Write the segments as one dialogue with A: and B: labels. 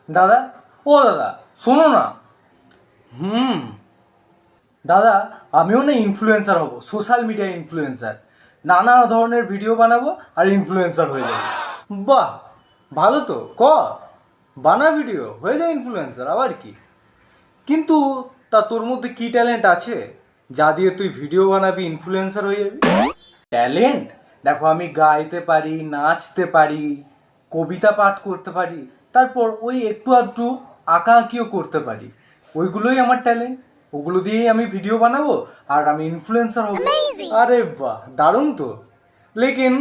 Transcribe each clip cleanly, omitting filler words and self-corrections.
A: দাদা, ও দাদা, শোনো না। দাদা, আমিও না ইনফ্লুয়েন্সার হব, সোশ্যাল মিডিয়া ইনফ্লুয়েন্সার। নানা ধরনের ভিডিও বানাবো আর ইনফ্লুয়েন্সার হয়ে যাবো। বাহ, ভালো তো, বানা ভিডিও হয়ে যায় ইনফ্লুয়েন্সার, আবার কি। কিন্তু তা তোর মধ্যে কি ট্যালেন্ট আছে যা দিয়ে তুই ভিডিও বানাবি, ইনফ্লুয়েন্সার হয়ে যাবি? ট্যালেন্ট দেখো, আমি গাইতে পারি, নাচতে পারি, কবিতা পাঠ করতে পারি, তারপর ওই একটু আধটু আঁকা আঁকিও করতে পারি। ওইগুলোই আমার ট্যালেন্ট। ওগুলো দিয়েই আমি ভিডিও বানাবো আর আমি ইনফ্লুয়েন্সার হব। আরে বাহ, দারুণ তো। লেকিন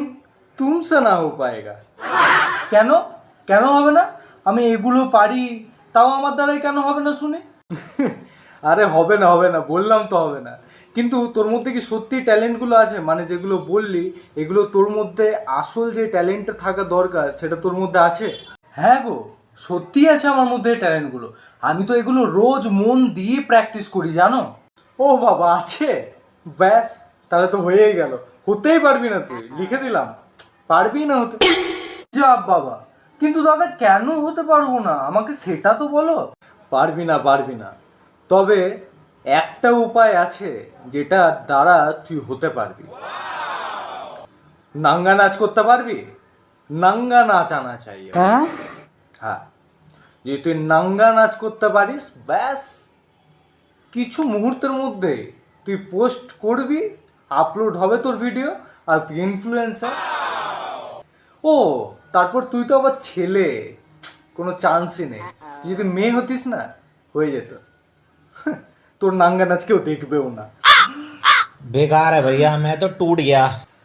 A: তুমসে না হো পায়েগা। কেন? কেন হবে না? আমি এগুলো পারি, তাও আমার দ্বারাই কেন হবে না শুনি? আরে হবে না, হবে না, বললাম তো হবে না। কিন্তু তোর মধ্যে কি সত্যি ট্যালেন্টগুলো আছে? মানে যেগুলো বললি, এগুলো তোর মধ্যে আসল যে ট্যালেন্টটা থাকা দরকার সেটা তোর মধ্যে আছে? হ্যাঁ গো, সত্যি আছে আমার মধ্যে এই ট্যালেন্টগুলো। আমি তো এগুলো রোজ মন দিয়ে প্র্যাকটিস করি, জানো? ও বাবা, আছে? ব্যাস, তাহলে তো হয়েই গেল। হতেই পারবি না তুই, লিখে দিলাম। পারবি না হতে। যা বাবা, কিন্তু দাদা কেন হতে পারবো না, আমাকে সেটা তো বলো। পারবি না, পারবি না। তবে একটা উপায় আছে যেটা দ্বারা তুই হতে পারবি। নাঙ্গা নাচ করতে পারবি? নাঙ্গা নাচ আনা চাই। হ্যাঁ, যে তুই নাঙ্গা নাচ করতে পারিস, ব্যাস কিছু মুহূর্তের মধ্যে তুই পোস্ট করবি, আপলোড হবে তোর ভিডিও, আর তুই ইনফ্লুয়েন্সার। ও, তারপর তুই তো আবার ছেলে, কোনো চান্সই নেই। তুই যদি মেয়ে হতিস না, হয়ে যেত। তোর নাঙ্গা নাচ কেউ দেখবেও না।
B: बेकार है भैया, मैं तो टूट गया।